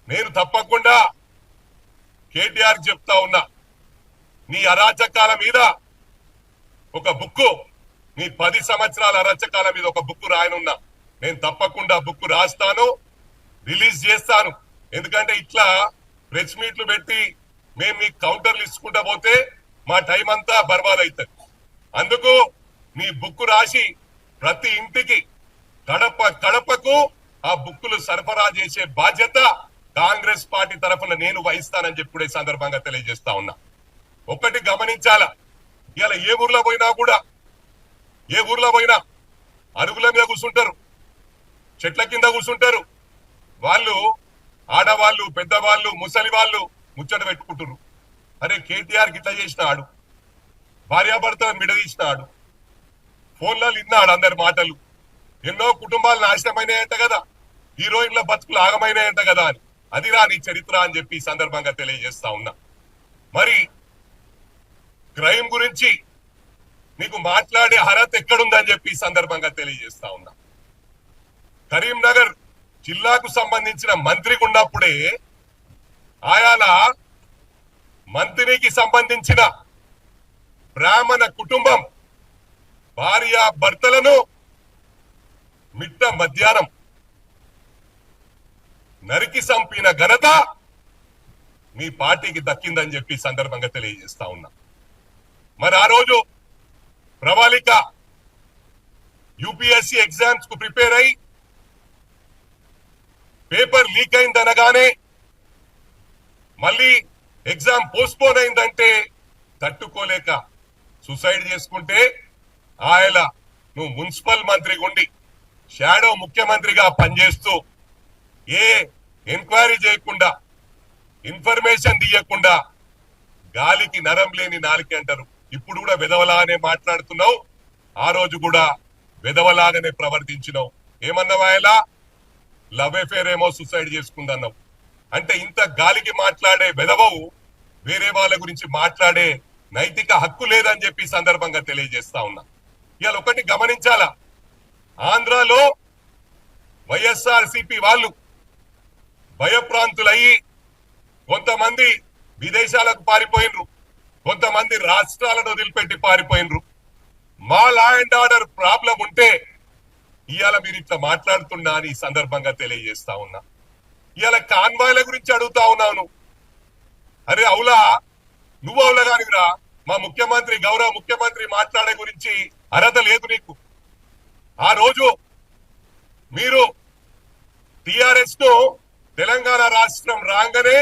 నేను తప్పకుండా కేటీఆర్ చెప్తా ఉన్నా, నీ అరాచకాల మీద ఒక బుక్కు, నీ 10 సంవత్సరాల అరాచకాల మీద ఒక బుక్కు రాయనున్నా. నేను తప్పకుండా బుక్కు రాస్తాను, రిలీజ్ చేస్తాను. ఎందుకంటే ఇట్లా ప్రెస్ మీట్లు పెట్టి మేము మీకు కౌంటర్లు ఇచ్చుకుంటా పోతే మా టైం అంతా బర్బాద్ అవుతుంది. అందుకు నీ బుక్కు రాసి ప్రతి ఇంటికి కడపకు ఆ బుక్కులు సరఫరా చేసే బాధ్యత కాంగ్రెస్ పార్టీ తరఫున నేను వహిస్తానని చెప్పి కూడా ఈ సందర్భంగా తెలియజేస్తా ఉన్నా. ఒకటి గమనించాలా, ఇలా ఏ ఊర్లో పోయినా అరుగుల మీద కూర్చుంటారు, చెట్ల కింద కూర్చుంటారు. వాళ్ళు ఆడవాళ్ళు, పెద్దవాళ్ళు, ముసలి వాళ్ళు ముచ్చట పెట్టుకుంటారు. అరే కేటీఆర్ గిట్లా చేసినాడు, భార్యాభర్త మిడదీసినాడు, ఫోన్లలో విన్నాడు అందరి మాటలు, ఎన్నో కుటుంబాలు నాశనమైనాయంట కదా, హీరోయిన్ల బతుకులు ఆగమైనాయంట కదా అని. అది రాని చరిత్ర అని చెప్పి ఈ సందర్భంగా తెలియజేస్తా ఉన్నా. మరి క్రైమ్ గురించి నీకు మాట్లాడే అర్హత ఎక్కడుందని చెప్పి ఈ సందర్భంగా తెలియజేస్తా ఉన్నా. కరీంనగర్ జిల్లాకు సంబంధించిన మంత్రికి ఉన్నప్పుడే ఆయాల మంత్రికి సంబంధించిన బ్రాహ్మణ కుటుంబం భార్య భర్తలను మిట్ట మధ్యాహ్నం నరికి చంపిన ఘనత మీ పార్టీకి దక్కిందని చెప్పి సందర్భంగా తెలియజేస్తా ఉన్నా. మరి ఆ రోజు ప్రవాళిక యూపీఎస్సీ ఎగ్జామ్స్ కు ప్రిపేర్ అయి పేపర్ లీక్ అయిందనగానే మళ్ళీ ఎగ్జామ్ పోస్ట్పోన్ అయిందంటే తట్టుకోలేక సూసైడ్ చేసుకుంటే ఆయన నువ్వు మున్సిపల్ మంత్రిగా ఉండి షాడో ముఖ్యమంత్రిగా పనిచేస్తూ ఏ ఎంక్వైరీ చేయకుండా, ఇన్ఫర్మేషన్ తీయకుండా గాలికి నరం లేని నాలికి అంటారు. ఇప్పుడు కూడా వెధవలాగానే మాట్లాడుతున్నావు, ఆ రోజు కూడా వెధవలాగానే ప్రవర్తించినావు. ఏమన్నావాయలా లవ్ అఫేర్ ఏమో సూసైడ్ చేసుకుందన్నావు. అంటే ఇంత గాలికి మాట్లాడే వెధవవు వేరే వాళ్ళ గురించి మాట్లాడే నైతిక హక్కు లేదని చెప్పి సందర్భంగా తెలియజేస్తా ఉన్నా. ఇవాళ ఒకటి గమనించాలా, ఆంధ్రాలో వైఎస్ఆర్సీపీ వాళ్ళు భయప్రాంతులయ్యి కొంతమంది విదేశాలకు పారిపోయినరు, కొంతమంది రాష్ట్రాలను వదిలిపెట్టి పారిపోయినరు. మా లా అండ్ ఆర్డర్ ప్రాబ్లం ఉంటే ఇవాళ మీరు ఇట్లా మాట్లాడుతున్నా అని ఈ సందర్భంగా తెలియజేస్తా ఉన్నా. ఇవాళ కాన్వాయ్ల గురించి అడుగుతా ఉన్నాను. అరే అవులా, నువ్వు అవులగానివిరా, మా ముఖ్యమంత్రి గౌరవ ముఖ్యమంత్రి మాట్లాడే గురించి అర్హత లేదు నీకు. ఆ రోజు మీరు టిఆర్ఎస్ ను తెలంగాణ రాష్ట్రం రాగానే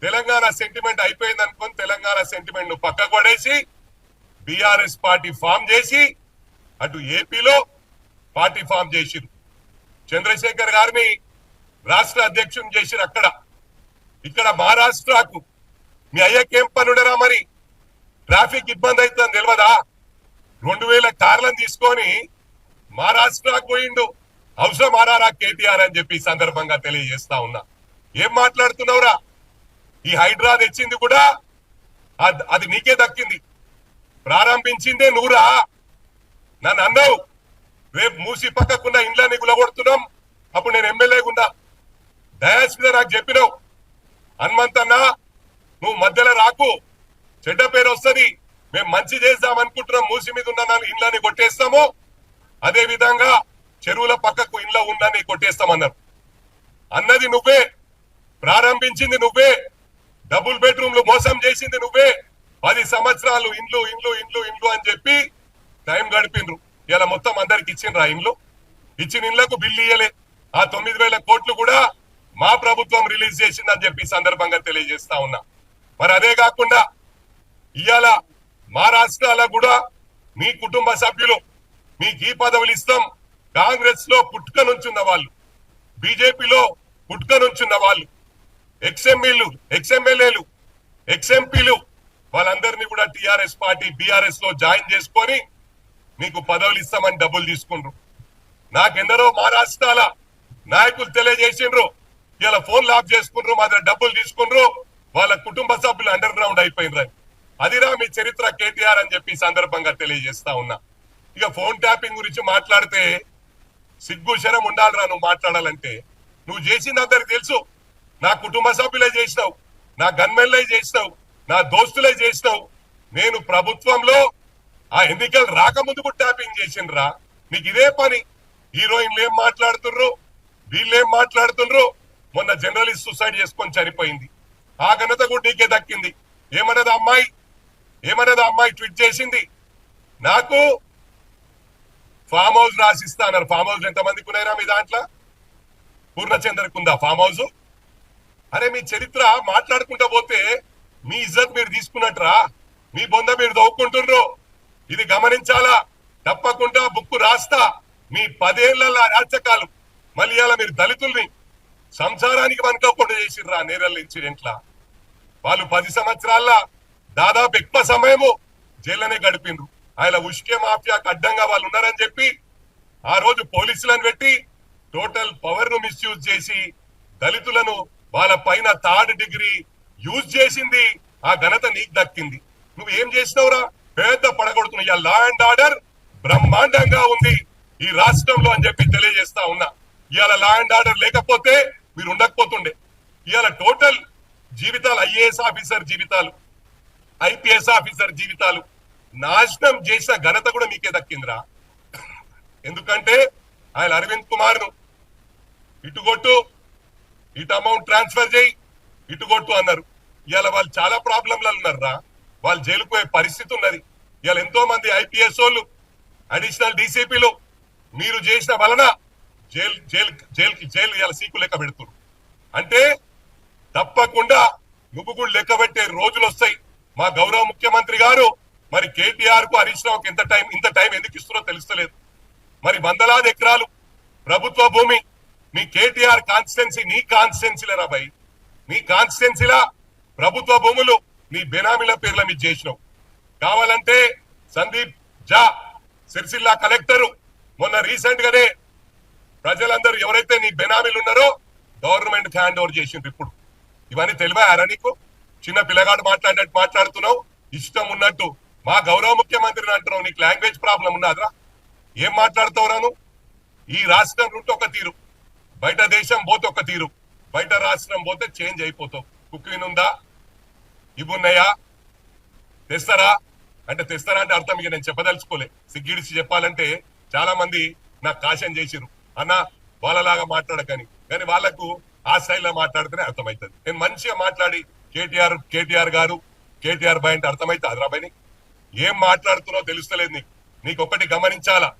తెలంగాణ సెంటిమెంట్ అయిపోయింది అనుకుని తెలంగాణ సెంటిమెంట్ ను పక్కకు పడేసి బీఆర్ఎస్ పార్టీ ఫామ్ చేసి అటు ఏపీలో పార్టీ ఫామ్ చేసిరు. చంద్రశేఖర్ గారిని రాష్ట్ర అధ్యక్షుని చేసిరు. ఇక్కడ మహారాష్ట్రకు మీ అయ్యకేం పనుడరా, మరి ట్రాఫిక్ ఇబ్బంది అవుతుందని తెలియదా? 2000 కార్లను తీసుకొని మహారాష్ట్రకు పోయిండు. అవసరం ఆరారా కేటీఆర్ అని చెప్పి సందర్భంగా తెలియజేస్తా ఉన్నా. ఏం మాట్లాడుతున్నావురా? ఈ హైడ్రా తెచ్చింది కూడా అది నీకే దక్కింది, ప్రారంభించిందే నువ్వురా. నన్ను అన్నావు రేపు మూసి పక్కకున్న ఇండ్లని గులగొడుతున్నాం, అప్పుడు నేను ఎమ్మెల్యేగున్నా. డయాస్ మీద నాకు చెప్పినావు, హనుమంతన్నా నువ్వు మధ్యలో రాకు, చెడ్డ పేరు వస్తుంది, మేము మంచి చేద్దాం అనుకుంటున్నాం, మూసి మీద ఉన్న ఇండ్లని కొట్టేస్తాము, అదే విధంగా చెరువుల పక్కకు ఇండ్ల ఉందని కొట్టేస్తామన్నారు. అన్నది నువ్వే, ప్రారంభించింది నువ్వే, డబుల్ బెడ్రూమ్లు మోసం చేసింది నువ్వే. 10 సంవత్సరాలు ఇండ్లు ఇండ్లు ఇండ్లు ఇండ్లు అని చెప్పి టైం గడిపిండ్రు. ఇలా మొత్తం అందరికి ఇచ్చిండ్రా ఇండ్లు? ఇచ్చిన ఇండ్లకు బిల్లు ఇయ్యలే. ఆ 9,000 కోట్లు కూడా మా ప్రభుత్వం రిలీజ్ చేసిందని చెప్పి సందర్భంగా తెలియజేస్తా ఉన్నా. మరి అదే కాకుండా ఇవాళ మహారాష్ట్రలో కూడా మీ కుటుంబ సభ్యులు మీకు ఈ పదవులు ఇస్తాం, కాంగ్రెస్ లో పుట్టుక నుంచున్న వాళ్ళు, బీజేపీలో పుట్టుక నుంచున్న వాళ్ళు, ఎక్స్ఎమ్మెల్యేలు, ఎక్స్ఎంపీలు వాళ్ళందరినీ కూడా టిఆర్ఎస్ పార్టీ బీఆర్ఎస్ లో జాయిన్ చేసుకొని మీకు పదవులు ఇస్తామని డబ్బులు తీసుకుండ్రు. నాకెందరో మహారాష్ట్రాల నాయకులు తెలియజేసిండ్రు, ఇలా ఫోన్లు ఆఫ్ చేసుకుండ్రు, మా దగ్గర డబ్బులు తీసుకుండ్రు, వాళ్ళ కుటుంబ సభ్యులు అండర్ గ్రౌండ్ అయిపోయినరు. అదిరా మీ చరిత్ర కేటీఆర్ అని చెప్పి సందర్భంగా తెలియజేస్తా ఉన్నా. ఇక ఫోన్ ట్యాపింగ్ గురించి మాట్లాడితే సిగ్గు శరం ఉండాలిరా నువ్వు మాట్లాడాలంటే. నువ్వు చేసింది అందరికి తెలుసు, నా కుటుంబ సభ్యులే చేసినావు, నా గన్మెన్లే చేసినావు, నా దోస్తులే చేసినావు. నేను ప్రభుత్వంలో ఆ ఎన్నికలు రాకముందుకు ట్యాపింగ్ చేసిండ్రా. నీకు ఇదే పని. హీరోయిన్లు ఏం మాట్లాడుతుర్రు, వీళ్ళేం మాట్లాడుతుండ్రు. మొన్న జర్నలిస్ట్ సూసైడ్ చేసుకొని చనిపోయింది. ఆ ఘనత కూడా నీకే దక్కింది. ఏమన్నది అమ్మాయి, ఏమన్నది అమ్మాయి ట్వీట్ చేసింది, నాకు ఫామ్ హౌస్ రాసిస్తా అన్నారు. ఫామ్ హౌస్ ఎంతమందికి ఉన్నాయిరా మీ దాంట్లో? పూర్ణచంద్రకు ఉందా ఫామ్ హౌస్? అరే మీ చరిత్ర మాట్లాడుకుంటా పోతే మీ ఇజ్జత్ మీరు తీసుకున్నట్రా, మీ బొంద మీరు దవ్వుకుంటున్నారు. ఇది గమనించాలా. తప్పకుండా బుక్కు రాస్తా. మీ 10 ఏళ్ల రాజకాలు మళ్ళీ అలా మీరు దళితుల్ని సంసారానికి వనుకోకుండా చేసిర్రా నేరల్ ఇన్సిడెంట్ల. వాళ్ళు 10 సంవత్సరాల దాదాపు ఎక్కువ సమయము జైల్లోనే గడిపిండ్రు. ఆయన ఉష్కే మాఫియాకు అడ్డంగా వాళ్ళు ఉన్నారని చెప్పి ఆ రోజు పోలీసులను పెట్టి టోటల్ పవర్ ను మిస్యూజ్ చేసి దళితులను వాళ్ళ పైన 3rd డిగ్రీ యూజ్ చేసింది. ఆ ఘనత నీకు దక్కింది. నువ్వు ఏం చేసినావురా? పెద్ద పడగొడుతున్నా. లా అండ్ ఆర్డర్ బ్రహ్మాండంగా ఉంది ఈ రాష్ట్రంలో అని చెప్పి తెలియజేస్తా ఉన్నా. ఇవాళ లా అండ్ ఆర్డర్ లేకపోతే మీరు ఉండకపోతుండే. ఇవాళ టోటల్ జీవితాలు, ఐఏఎస్ ఆఫీసర్ జీవితాలు, ఐపీఎస్ ఆఫీసర్ జీవితాలు నాశనం చేసిన ఘనత కూడా మీకే దక్కిందిరా. ఎందుకంటే ఆయన అరవింద్ కుమార్ ను ఇటుగొట్టు, ఇటు అమౌంట్ ట్రాన్స్ఫర్ చేయి, ఇటుగొట్టు అన్నారు. ఇవాళ వాళ్ళు చాలా ప్రాబ్లంలలో ఉన్నారా. వాళ్ళు జైలుకు పోయే పరిస్థితి ఉన్నది. ఇవాళ ఎంతో మంది ఐపీఎస్ వాళ్ళు, అడిషనల్ డీసీపీలు మీరు చేసిన వలన జైలు ఇవాళ సీకు లెక్క పెడుతున్నారు. అంటే తప్పకుండా నువ్వు కూడా లెక్క పెట్టే రోజులు వస్తాయి. మా గౌరవ ముఖ్యమంత్రి గారు మరి కేటీఆర్ కు హరీష్ రావుకి ఇంత టైం ఎందుకు ఇస్తున్నారో తెలుస్తలేదు. మరి వందలాది ఎకరాలు ప్రభుత్వ భూమి మీ కేటీఆర్ కాన్స్టిట్యున్సీ, నీ కాన్స్టిట్యున్సీలరా భయ్, నీ కాన్స్టిట్యున్సీలా ప్రభుత్వ భూములు నీ బెనామీల పేర్ల మీద చేసినావు. కావాలంటే సందీప్ జా సిరిసిల్ల కలెక్టరు మొన్న రీసెంట్ గానే ప్రజలందరూ ఎవరైతే నీ బెనామీలు ఉన్నారో గవర్నమెంట్ హ్యాండ్ ఓవర్ చేసిండ్రు. ఇప్పుడు ఇవన్నీ తెలివారా నీకు? చిన్న పిల్లగాడు మాట్లాడినట్టు మాట్లాడుతున్నావు, ఇష్టం ఉన్నట్టు. మా గౌరవ ముఖ్యమంత్రిని అంటున్నావు. నీకు లాంగ్వేజ్ ప్రాబ్లం ఉన్నదిరా? ఏం మాట్లాడుతావురా నువ్వు? ఈ రాష్ట్రం నుండి ఒక తీరు, బయట దేశం పోతే ఒక తీరు, బయట రాష్ట్రం పోతే చేంజ్ అయిపోతావు. కుక్లీన్ ఉందా? ఇవున్నాయా? తెస్తారా అంటే అర్థం ఇక నేను చెప్పదలుచుకోలే. సిగ్గిడిచి చెప్పాలంటే చాలా మంది నాకు కాషన్ చేసిరు, అన్న వాళ్ళలాగా మాట్లాడకని. కానీ వాళ్లకు ఆ స్టైల్లో మాట్లాడితేనే అర్థమవుతుంది. నేను మంచిగా మాట్లాడి కేటీఆర్ గారు, కేటీఆర్ బాయ్ అంటే అర్థమైతే అదరాబాయిని ఏం మాట్లాడుతున్నావు తెలుస్తలేదు నీకు. నీకు ఒకటి గమనించాలా,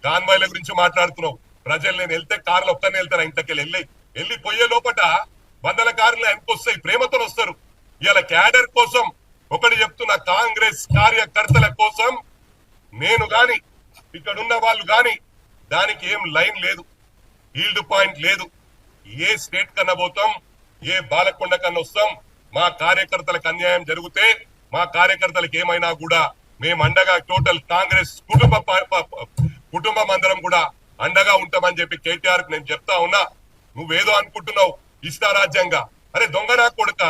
కాన్వాయ్ల గురించి మాట్లాడుతున్నావు. ప్రజలు నేను వెళ్తే కార్లు ఒక్కనే వెళ్తారా? ఇంతకెళ్ళి వెళ్ళి పోయే లోపట 100 కార్లు ఎంకొస్తాయి, ప్రేమతో వస్తారు. ఇలా క్యాడర్ కోసం ఒకటి చెప్తున్న, కాంగ్రెస్ కార్యకర్తల కోసం నేను గాని ఇక్కడున్న వాళ్ళు గాని దానికి ఏం లైన్ లేదు, ఈల్డ్ పాయింట్ లేదు. ఏ స్టేట్ కన్నా పోతాం, ఏ బాలకొండ కన్నా వస్తాం. మా కార్యకర్తలకు అన్యాయం జరిగితే, మా కార్యకర్తలకు ఏమైనా కూడా మేము అండగా, టోటల్ కాంగ్రెస్ కుటుంబం అందరం కూడా అండగా ఉంటామని చెప్పి కేటీఆర్ కు నేను చెప్తా ఉన్నా. నువ్వేదో అనుకుంటున్నావు ఇష్టారాజ్యంగా. అరే దొంగ నా కొడుక,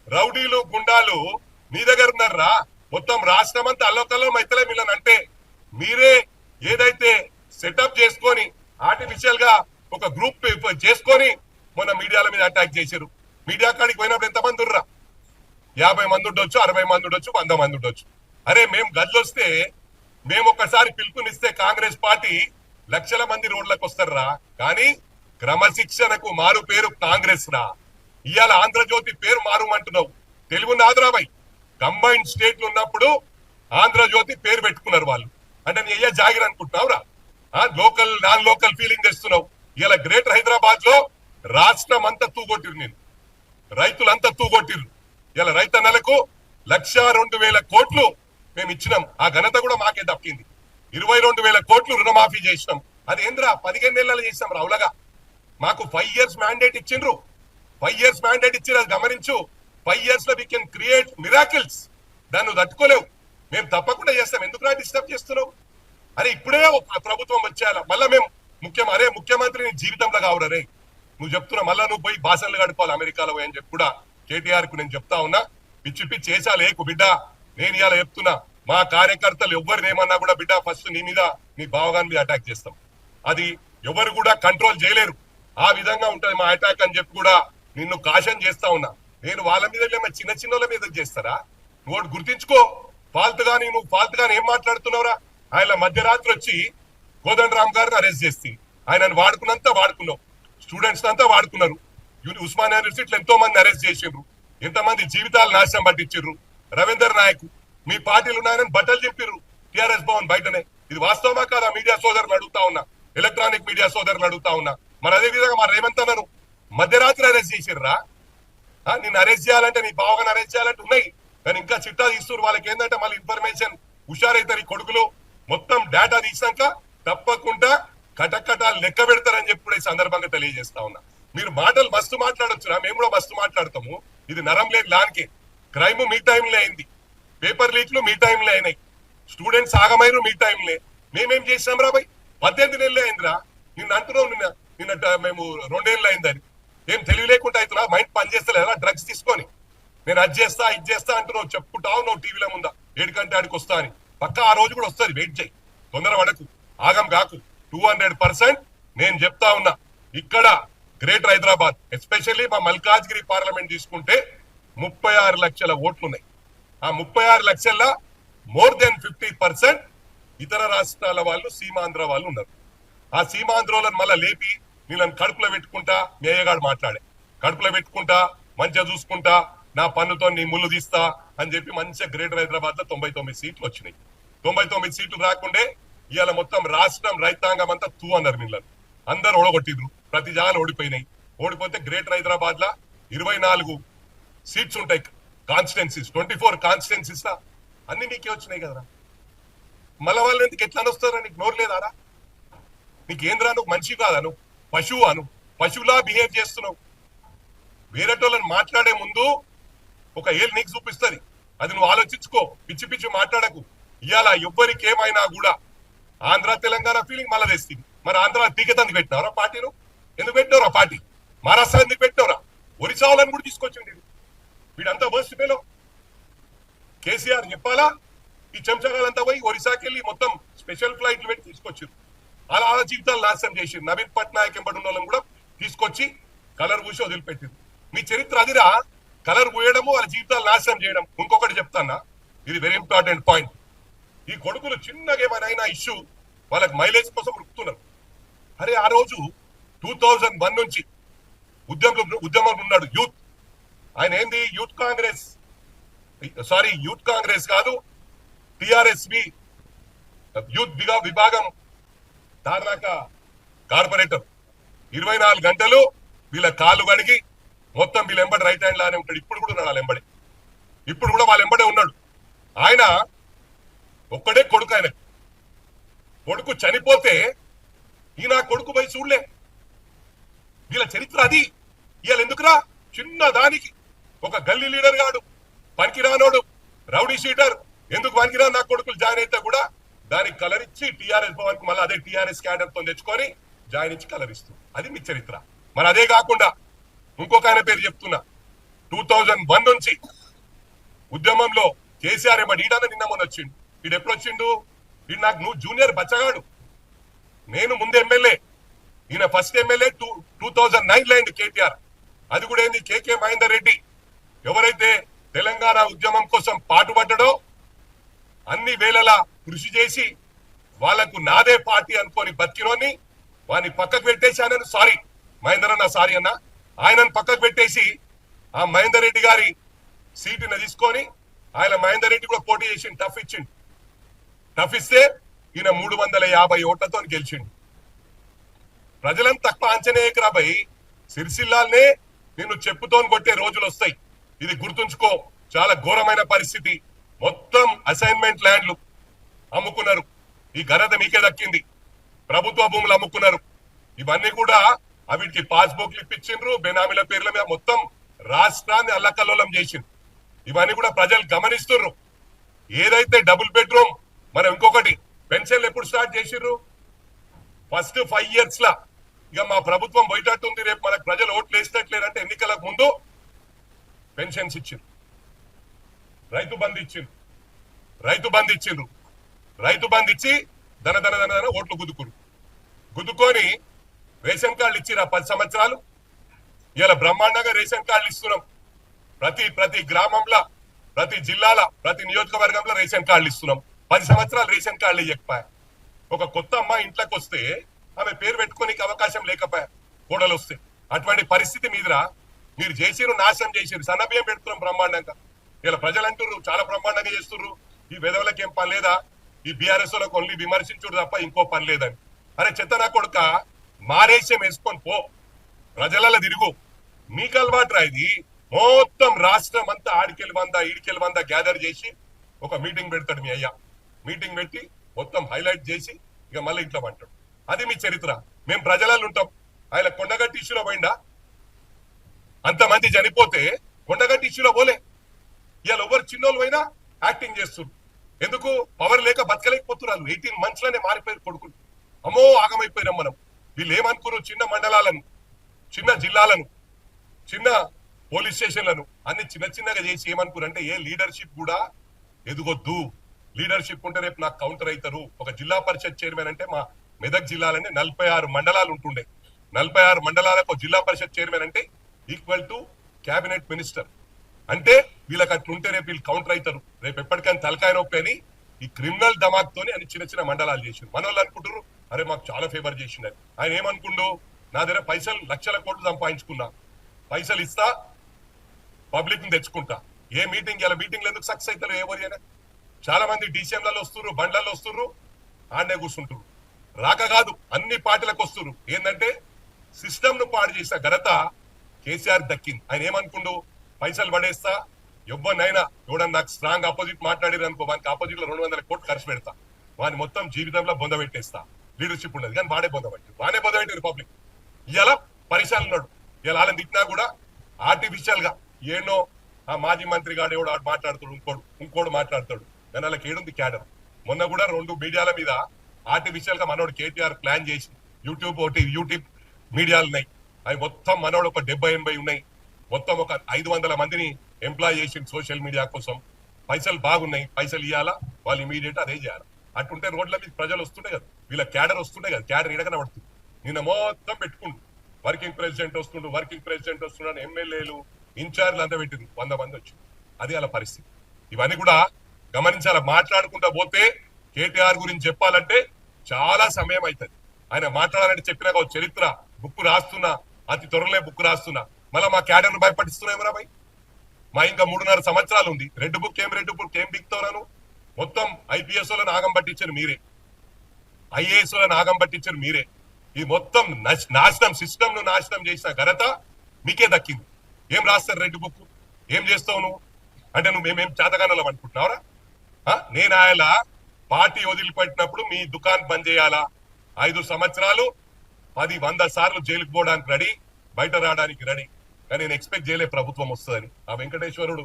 రౌడీలు గుండాలు నీ దగ్గర ఉన్నారా? మొత్తం రాష్ట్రం అంతా అల్లకల్లం అయితలే వీళ్ళనంటే. మీరే ఏదైతే సెటప్ చేసుకొని ఆర్టిఫిషియల్ గా ఒక గ్రూప్ చేసుకొని మొన్న మీడియాల మీద అటాక్ చేశారు. మీడియా కాడికి పోయినప్పుడు ఎంతమంది ఉర్రా? 50 మంది ఉండొచ్చు, 60 మంది ఉండొచ్చు, 100 మంది ఉండొచ్చు. అరే మేము గదిలొస్తే, మేము ఒక్కసారి పిలుపునిస్తే కాంగ్రెస్ పార్టీ లక్షల మంది రోడ్లకు వస్తారా. కానీ క్రమశిక్షణకు మారు పేరు కాంగ్రెస్ రా. ఇవాళ ఆంధ్రజ్యోతి పేరు మారుమంటున్నావు. తెలుగు ఆంధ్రాబాయ్ కంబైన్డ్ స్టేట్లు ఉన్నప్పుడు ఆంధ్రజ్యోతి పేరు పెట్టుకున్నారు వాళ్ళు. అంటే నీ అయ్యా జాగిర్ అనుకుంటున్నావురా? లోకల్ నాన్ లోకల్ ఫీలింగ్ తెస్తున్నావు. ఇలా గ్రేటర్ హైదరాబాద్ లో రాష్ట్రం అంతా తూగొట్టిరు, నేను రైతులంతా తూగొట్టిరు. ఇలా రైతన్నలకు 1,02,000 కోట్లు మేము ఇచ్చినాం. ఆ ఘనత కూడా మాకే దక్కింది. 22,000 కోట్లు రుణమాఫీ చేసినాం. అది ఏంద్రా 15 ఏళ్ళలో చేసినాం రావులగా. మాకు 5 years మ్యాండేట్ ఇచ్చిండ్రు. 5 years మ్యాండేట్ ఇచ్చి అది గమనించు. 5 years లో వీ కెన్ క్రియేట్ మిరాకిల్స్. దాన్ని తట్టుకోలేవు. మేము తప్పకుండా చేస్తాం. ఎందుకు నా డిస్టర్బ్ చేస్తున్నావు? అరే ఇప్పుడే ఒక ప్రభుత్వం వచ్చేయాల, మళ్ళా మేము ముఖ్యమంత్రిని జీవితంలో కావురే నువ్వు చెప్తున్నా. మళ్ళా నువ్వు పోయి భాషలు గడుకోవాలి అమెరికాలో పోయి అని చెప్పి కూడా కేటీఆర్ కు నేను చెప్తా ఉన్నా. పిచ్చి పిచ్చి చేసాలేకు బిడ్డ. నేను ఇలా చెప్తున్నా, మా కార్యకర్తలు ఎవరిని ఏమన్నా కూడా బిడ్డ ఫస్ట్ నీ మీద, నీ బావగాని మీద అటాక్ చేస్తాం. అది ఎవరు కూడా కంట్రోల్ చేయలేరు. ఆ విధంగా ఉంటది మా అటాక్ అని చెప్పి కూడా నిన్ను కాషన్ చేస్తా ఉన్నా. నేను వాళ్ళ మీద చిన్న చిన్నోళ్ళ మీద చేస్తారా? నువ్వు గుర్తించుకో. నువ్వు ఫాల్తుగాని ఏం మాట్లాడుతున్నావురా? ఆయన మధ్యరాత్రి వచ్చి కోదండరామ్ గారిని అరెస్ట్ చేసి ఆయనను వాడుకున్నావు. స్టూడెంట్స్ అంతా వాడుకున్నారు. ఉస్మానియా యూనివర్సిటీలో ఎంతో మంది అరెస్ట్ చేసిండ్రు. ఎంతమంది జీవితాలు నాశనం పట్టించారు. రవీందర్ నాయక్ మీ పార్టీలు ఉన్నాయని బట్టలు చెప్పిర్రు టిఆర్ఎస్ భవన్ బయటనే. ఇది వాస్తవమా కాదా? మీడియా సోదరులు అడుగుతా ఉన్నా, ఎలక్ట్రానిక్ మీడియా సోదరులు అడుగుతా ఉన్నా. మరి అదే విధంగా మా రేవంత్ అన్నను మధ్యరాత్రి అరెస్ట్ చేసిర్రా? నిన్ను అరెస్ట్ చేయాలంటే, నీ బావగాని అరెస్ట్ చేయాలంటే ఉన్నాయి, కానీ ఇంకా చిట్టా తీస్తున్నారు. వాళ్ళకి ఏంటంటే మళ్ళీ ఇన్ఫర్మేషన్ హుషారైతారు ఈ కొడుకులు. మొత్తం డేటా తీసాక తప్పకుండా కటకటాలు లెక్క పెడతారని చెప్పి కూడా ఈ సందర్భంగా తెలియజేస్తా ఉన్నా. మీరు మాటలు మస్తు మాట్లాడొచ్చురా, మేము కూడా మస్తు మాట్లాడతాము. ఇది నరం లేదు లాన్కే. క్రైమ్ మీ టైంలో అయింది, పేపర్ లీక్లు మీ టైంలో అయినాయి, స్టూడెంట్స్ ఆగమైరు మీ టైంలే. మేమేం చేసాం రా భయ్? 18 నెలలే అయిందిరా. నిన్న అంటున్నావు నిన్న మేము 2 ఏళ్ళు అయిందని. ఏం తెలివి లేకుండా అవుతున్నా? మైండ్ పనిచేస్తలేదా? డ్రగ్స్ తీసుకొని నేను అది చేస్తా ఇది చేస్తా అంటున్నావు, చెప్పుకుంటావు నువ్వు టీవీలో ముందా 7 గంటల ఆడికి వస్తా అని. పక్క ఆ రోజు కూడా వస్తుంది, వెయిట్ చేయి, తొందర పడకు, ఆగం కాకు. 200% నేను చెప్తా ఉన్నా. ఇక్కడ గ్రేటర్ హైదరాబాద్ ఎస్పెషల్లీ మా మల్కాజ్గిరి పార్లమెంట్ తీసుకుంటే 36 లక్షల ఓట్లు ఉన్నాయి. ఆ 36 లక్షల్లో మోర్ దెన్ 50% ఇతర రాష్ట్రాల వాళ్ళు, సీమాంధ్ర వాళ్ళు ఉన్నారు. ఆ సీమాంధ్రోలను మళ్ళా లేపి వీళ్ళని కడుపులో పెట్టుకుంటా మేయగాడు మాట్లాడే, కడుపులో పెట్టుకుంటా మంచిగా చూసుకుంటా నా పన్నుతో నీ ముళ్ళు తీస్తా అని చెప్పి మంచిగా గ్రేటర్ హైదరాబాద్ లో 99 సీట్లు వచ్చినాయి. 99 సీట్లు రాకుండే ఇవాళ మొత్తం రాష్ట్రం రైతాంగం అంతా తూ అన్నారు. వీళ్ళని అందరు ఓడగొట్టిండ్రు, ప్రతి జాగాలు ఓడిపోయినాయి. ఓడిపోతే గ్రేటర్ హైదరాబాద్ లా 24 సీట్స్ ఉంటాయి కాన్స్టిట్యున్సీస్, 24 కాన్స్టిట్యున్సీస్ లా అన్ని మీకే వచ్చినాయి కదరా. మళ్ళా వాళ్ళు ఎందుకు ఎట్లా వస్తారా? నీకు నోరు లేదారా? నీకేంద్రా? నువ్వు మనిషి కాదా? నువ్వు పశువు అను, పశువులా బిహేవ్ చేస్తున్నావు. వేరేటోళ్ళని మాట్లాడే ముందు ఒక ఏళ్ళు నీకు చూపిస్తుంది, అది నువ్వు ఆలోచించుకో. పిచ్చి పిచ్చి మాట్లాడకు. ఇవాళ ఎవ్వరికి ఏమైనా కూడా ఆంధ్ర తెలంగాణ ఫీలింగ్ మళ్ళా తెస్తుంది. మరి ఆంధ్ర టీకెతందుకు పెట్టినవరా పార్టీను? ఎందుకు పెట్టినవరా పార్టీ? మహారాష్ట్ర ఎందుకు పెట్టినవరా? ఒరిస్సా వాళ్ళని కూడా తీసుకొచ్చింది వీడంతా వర్స్ట్ పేలో. కేసీఆర్ చెప్పాలా? ఈ చెంచగాలంతా పోయి ఒరిస్సాకి వెళ్ళి మొత్తం స్పెషల్ ఫ్లైట్లు పెట్టి తీసుకొచ్చారు. అలా జీవితాలు నాశనం చేసారు. నవీన్ పట్నాయక్ ఎంబడి ఉన్న వాళ్ళని కూడా తీసుకొచ్చి కలర్ పూసి వదిలిపెట్టింది. మీ చరిత్ర అదిరా, కలర్ పూయడము, వాళ్ళ జీవితాలు నాశనం చేయడం. ఇంకొకటి చెప్తానా, ఇది వెరీ ఇంపార్టెంట్ పాయింట్. ఈ కొడుకులు చిన్నగా ఏమైనా ఇష్యూ వాళ్ళకి మైలేజ్ కోసం రుక్కుతున్నారు. అరే ఆ రోజు 2001 నుంచి ఉద్యమం ఉన్నాడు యూత్. ఆయన ఏంది? యూత్ కాంగ్రెస్ కాదు, టిఆర్ఎస్బి యూత్ విభాగం తార్నాక కార్పొరేటర్. 24 గంటలు వీళ్ళ కాళ్ళు కడిగి మొత్తం వీళ్ళ ఎంబడి రైట్ హ్యాండ్ లానే ఉంటాడు. ఇప్పుడు కూడా ఉన్నాడు వాళ్ళ ఎంబడి, ఇప్పుడు కూడా వాళ్ళ ఎంబడే ఉన్నాడు. ఆయన ఒక్కడే కొడుకు. ఆయన కొడుకు చనిపోతే ఈయన కొడుకు పోయి చూడలే. వీళ్ళ చరిత్ర అది. వీళ్ళ ఎందుకురా? చిన్న దానికి ఒక గల్లీ లీడర్ గాడు, పనికిరానోడు, రౌడీ షీటర్, ఎందుకు పనికిరా నా కొడుకులు జాయిన్ అయితే కూడా దానికి కలర్ ఇచ్చి టిఆర్ఎస్ భవన్ కు మళ్ళీ అదే టిఆర్ఎస్ క్యాడర్ తో తెచ్చుకొని జాయిన్ ఇచ్చి కలర్ ఇస్తుంది. అది మీ చరిత్ర. మరి అదే కాకుండా ఇంకొక ఆయన పేరు చెప్తున్నా. 2001 నుంచి ఉద్యమంలో కేసీఆర్ ఈడన నిన్న మొన్న వచ్చిండు. వీడు ఎప్పుడు వచ్చిండు? వీడు నాకు నువ్వు జూనియర్ బచ్చగాడు. నేను ముందు ఎమ్మెల్యే, ఈయన ఫస్ట్ ఎమ్మెల్యే 2009 లో అయింది కేటీఆర్. అది కూడా ఏంది? కేకే మహేందర్ రెడ్డి ఎవరైతే తెలంగాణ ఉద్యమం కోసం పాటుపడ్డాడో అన్ని వేళలా కృషి చేసి వాళ్లకు నాదే పార్టీ అనుకొని బతికినోని వాడిని పక్కకు పెట్టేసి ఆయనను సారీ మహేందర్ అన్న సారీ అన్న ఆయనను పక్కకు పెట్టేసి ఆ మహేందర్ రెడ్డి గారి సీటుని తీసుకొని ఆయన మహేందర్ రెడ్డి కూడా పోటీ చేసి టఫ్ ఇచ్చిండు. టఫ్ ఇస్తే ఈయన 350 ఓట్లతో గెలిచిండు. ప్రజలను తక్కువ అంచనా భయ్. సిరిసిల్లాల్నే నిన్ను చెప్పుతో కొట్టే రోజులు వస్తాయి. ఇది గుర్తుంచుకో. చాలా ఘోరమైన పరిస్థితి. మొత్తం అసైన్మెంట్ ల్యాండ్లు అమ్ముకున్నారు. ఈ ఘనత మీకే దక్కింది. ప్రభుత్వ భూములు అమ్ముకున్నారు. ఇవన్నీ కూడా వీటికి పాస్బుక్లు ఇప్పించిండ్రు, బెనామీల పేర్ల మీద మొత్తం రాష్ట్రాన్ని అల్లకల్లోలం చేసిండ్రు. ఇవన్నీ కూడా ప్రజలు గమనిస్తున్నారు. ఏదైతే డబుల్ బెడ్రూమ్, మనం ఇంకొకటి పెన్షన్లు ఎప్పుడు స్టార్ట్ చేసిర్రు? ఫస్ట్ 5 years లా ఇక మా ప్రభుత్వం బయటట్టుంది. రేపు మనకు ప్రజలు ఓట్లు వేసినట్లేదంటే ఎన్నికలకు ముందు పెన్షన్స్ ఇచ్చిండ్రు, రైతు బంధు ఇచ్చిండ్రు, రైతు బంధు ఇచ్చి ధన ఓట్లు గుద్దుకొని రేషన్ కార్డులు ఇచ్చిరా 10 సంవత్సరాలు. ఇలా బ్రహ్మాండంగా రేషన్ కార్డులు ఇస్తున్నాం. ప్రతి గ్రామంలో, ప్రతి జిల్లాల, ప్రతి నియోజకవర్గంలో రేషన్ కార్డులు ఇస్తున్నాం. 10 సంవత్సరాలు రేషన్ కార్డులు ఇవ్వకపోయా. ఒక కొత్త అమ్మాయి ఇంట్లోకి వస్తే ఆమె పేరు పెట్టుకోనికి అవకాశం లేకపోయా కోడలు వస్తే. అటువంటి పరిస్థితి మీదరా మీరు చేసిరు, నాశనం చేసిరు. సన్నబియ్యం పెడుతున్నాం బ్రహ్మాండంగా. ఇలా ప్రజలు అంటున్నారు చాలా బ్రహ్మాండంగా చేస్తున్నారు, ఈ వెధవలకి ఏం పని లేదా, ఈ బీఆర్ఎస్ లకు ఓన్లీ విమర్శించుడు తప్ప ఇంకో పని లేదని. అరే చెత్తనా కొడుక, మారేష్యం వేసుకొని పో, ప్రజలలో తిరుగు. మీకు అలవాటు రా ఇది. మొత్తం రాష్ట్రం అంతా ఆడికెళ్ళి ఈడికెళ్ళి గ్యాదర్ చేసి ఒక మీటింగ్ పెడతాడు మీ అయ్యా. మీటింగ్ పెట్టి మొత్తం హైలైట్ చేసి ఇక మళ్ళీ ఇంట్లో అంటాడు. అది మీ చరిత్ర. మేము ప్రజలలో ఉంటాం. ఆయన కొండగట్టి ఇష్యూలో పోయిందా? అంతమంది చనిపోతే కొండగట్టి ఇష్యూలో పోలే. ఇవాళ ఎవరు చిన్నోళ్ళు పోయినా యాక్టింగ్ చేస్తున్నారు. ఎందుకు? పవర్ లేక బతకలేకపోతున్నారు. 18 months లోనే మారిపోయారు కొడుకులు. అమ్మో ఆగమైపోయినాం మనం. వీళ్ళు ఏమనుకున్నారు? చిన్న మండలాలను, చిన్న జిల్లాలను, చిన్న పోలీస్ స్టేషన్లను అన్ని చిన్నగా చేసి ఏమనుకున్నారు అంటే ఏ లీడర్షిప్ కూడా ఎదుగొద్దు. లీడర్షిప్ ఉంటే రేపు నాకు కౌంటర్ అవుతారు. ఒక జిల్లా పరిషత్ చైర్మన్ అంటే మా మెదక్ జిల్లాలోనే 46 మండలాలు ఉంటుండే. 46 మండలాలకు జిల్లా పరిషత్ చైర్మన్ అంటే ఈక్వల్ టు క్యాబినెట్ మినిస్టర్. అంటే వీళ్ళకి అట్లుంటే రేపు వీళ్ళు కౌంటర్ అవుతారు. రేపు ఎప్పటికైనా తలకాయ నొప్పి అని ఈ క్రిమినల్ దమాక్ తోని అని చిన్న మండలాలు చేసిండు. మన వాళ్ళు అనుకుంటారు అరే మాకు చాలా ఫేవర్ చేసిండు. ఆయన ఏమనుకుండు? నా దగ్గర పైసలు లక్షల కోట్లు సంపాదించుకున్నా, పైసలు ఇస్తా, పబ్లిక్ ని తెచ్చుకుంటా. ఏ మీటింగ్ ఇలా మీటింగ్లు ఎందుకు సక్సెస్ అవుతారు? ఎవరైనా చాలా మంది డీసీఎంలలో వస్తున్నారు, బండ్లలో వస్తున్నారు, ఆడనే కూర్చుంటారు. రాక కాదు అన్ని పార్టీలకు వస్తున్నారు. ఏంటంటే సిస్టమ్ ను పాడు చేసిన ఘనత కేసీఆర్ దక్కింది. ఆయన ఏమనుకుండు? పైసలు పడేస్తా, ఎవరినైనా ఎవడన్నా నాకు స్ట్రాంగ్ ఆపోజిట్ మాట్లాడారు అనుకో, వానికి ఆపోజిట్ లో 200 కోట్లు ఖర్చు పెడతా, వాని మొత్తం జీవితంలో బొంద పెట్టేస్తా. లీడర్షిప్ ఉండదు కానీ వాడే బొంద పెట్టి రిపబ్లిక్ ఇలా పరిశాలు ఉన్నాడు. ఇలా వాళ్ళని తిట్టినా కూడా ఆర్టిఫిషియల్ గా ఏనో ఆ మాజీ మంత్రి గాడు ఎవడు మాట్లాడుతాడు, ఇంకోడు మాట్లాడతాడు. కానీ వాళ్ళకి ఏడుంది క్యాడర్. మొన్న కూడా 2 మీడియాల మీద ఆర్టిఫిషియల్ గా మనోడు కేటీఆర్ ప్లాన్ చేసి యూట్యూబ్ మీడియాలు ఉన్నాయి. అవి మొత్తం మనోడు ఒక 70-80 ఉన్నాయి. మొత్తం ఒక 500 మందిని ఎంప్లాయ్ చేసింది సోషల్ మీడియా కోసం. పైసలు బాగున్నాయి, పైసలు ఇవ్వాలా, వాళ్ళు ఇమీడియట్ అదే చేయాలి. అటుంటే రోడ్ల మీద ప్రజలు వస్తుండే కదా, వీళ్ళ క్యాడర్ వస్తుండే కదా, క్యాడర్ ఇడగన పడుతుంది. నిన్న మొత్తం పెట్టుకుంటు వర్కింగ్ ప్రెసిడెంట్ వస్తుండు, ఎమ్మెల్యేలు ఇన్ఛార్జ్లు అంతా పెట్టింది, 100 మంది వచ్చి. అది అలా పరిస్థితి. ఇవన్నీ కూడా గమనించాల. మాట్లాడుకుంటా పోతే కేటీఆర్ గురించి చెప్పాలంటే చాలా సమయం అవుతుంది. ఆయన మాట్లాడాలంటే చెప్పినాక చరిత్ర బుక్ రాస్తున్నా, అతి త్వరలో బుక్ రాస్తున్నా. మళ్ళీ మా క్యాడర్ ను భయపడిస్తున్నామరా భయ్. మా ఇంకా 3.5 సంవత్సరాలు ఉంది. రెడ్ బుక్ ఏం బిక్తాను? మొత్తం ఐపీఎస్ లను ఆగం పట్టించారు మీరే, ఐఏఎస్ లను ఆగం పట్టించారు మీరే. ఈ మొత్తం నాశనం, సిస్టమ్ ను నాశనం చేసిన ఘనత మీకే దక్కింది. ఏం రాస్తారు రెడ్ బుక్? ఏం చేస్తావు నువ్వు? అంటే నువ్వు మేమేం చేతగానలం అనుకుంటున్నావురా? నేను ఆయన పార్టీ వదిలిపెట్టినప్పుడు మీ దుకాణం బంద్ చేయాలా? 5 సంవత్సరాలు 10-100 సార్లు జైలుకు పోవడానికి రెడీ, బయట రావడానికి రెడీ. కానీ నేను ఎక్స్పెక్ట్ చేయలే ప్రభుత్వం వస్తుందని. ఆ వెంకటేశ్వరుడు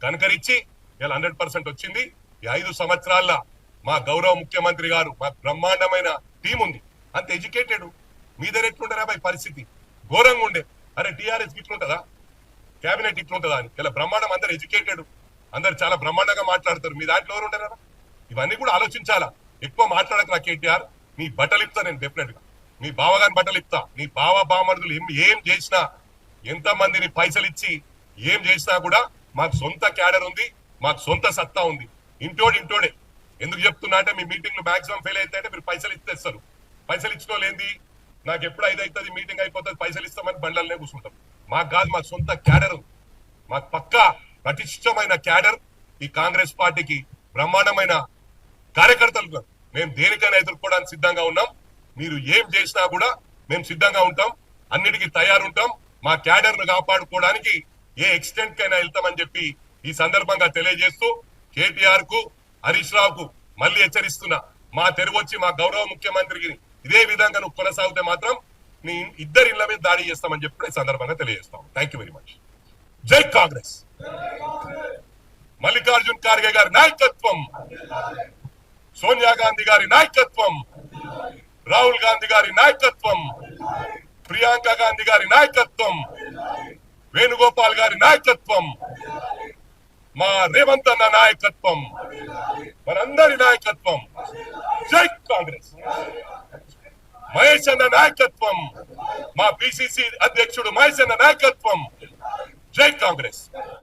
కనకరించి ఇలా 100% వచ్చింది. ఈ 5 సంవత్సరాల్లో మా గౌరవ ముఖ్యమంత్రి గారు, మా బ్రహ్మాండమైన టీం ఉంది, అంత ఎడ్యుకేటెడ్. మీ దగ్గర ఎట్లుంటారా భయ్? పరిస్థితి ఘోరంగా ఉండే. అరే టీఆర్ఎస్ ఇట్లుంటుందా, క్యాబినెట్ ఇట్లుంటుందా అని. ఇలా బ్రహ్మాండం, అందరు ఎడ్యుకేటెడ్, అందరు చాలా బ్రహ్మాండంగా మాట్లాడతారు. మీ దాంట్లో ఎవరు ఉంటారా? ఇవన్నీ కూడా ఆలోచించాలా. ఎక్కువ మాట్లాడక కేటీఆర్, నీ బట్టలు ఇస్తా నేను డెఫినెట్ గా, మీ బావగాని బట్టలు ఇస్తా. నీ బామరుదులు ఏం చేసినా, ఎంత మందిని పైసలు ఇచ్చి ఏం చేసినా కూడా మాకు సొంత క్యాడర్ ఉంది, మాకు సొంత సత్తా ఉంది. ఇంటోడే. ఎందుకు చెప్తున్నా అంటే మీ మీటింగ్లు మాక్సిమం ఫెయిల్ అయితే మీరు పైసలు ఇచ్చేస్తారు. పైసలు ఇచ్చిన వాళ్ళు ఏంది, నాకు ఎప్పుడు 5 అవుతుంది మీటింగ్ అయిపోతుంది పైసలు ఇస్తామని బండ్లనే కూర్చుంటాం. మాకు కాదు, మాకు సొంత క్యాడర్, మాకు పక్కా పటిష్టమైన క్యాడర్. ఈ కాంగ్రెస్ పార్టీకి బ్రహ్మాండమైన కార్యకర్తలు. మేము దేనికైనా ఎదుర్కోవడానికి సిద్ధంగా ఉన్నాం. మీరు ఏం చేసినా కూడా మేము సిద్ధంగా ఉంటాం, అన్నిటికీ తయారుంటాం. మా క్యాడర్ ను కాపాడుకోవడానికి ఏ ఎక్స్టెంట్ కైనా వెళ్తామని చెప్పి ఈ సందర్భంగా తెలియజేస్తూ కేటీఆర్ కు, హరీష్ రావుకు మళ్ళీ హెచ్చరిస్తున్నా, మా తెరువొచ్చి మా గౌరవ ముఖ్యమంత్రికి ఇదే విధంగా నువ్వు కొనసాగితే మాత్రం మీ ఇద్దరి ఇళ్ల మీద దాడి చేస్తామని చెప్పి ఈ సందర్భంగా తెలియజేస్తాం. Thank you very much. జై కాంగ్రెస్. మల్లికార్జున్ ఖార్గే గారి నాయకత్వం, సోనియా గాంధీ గారి నాయకత్వం, రాహుల్ గాంధీ గారి నాయకత్వం, ప్రియాంక గాంధీ గారి నాయకత్వం, వేణుగోపాల్ గారి నాయకత్వం, మా రేవంత్ అన్న నాయకత్వం, మనందరి నాయకత్వం. జై కాంగ్రెస్. మహేష్ అన్న నాయకత్వం, మా పిసిసి అధ్యక్షుడు మహేష్ అన్న నాయకత్వం. జై కాంగ్రెస్.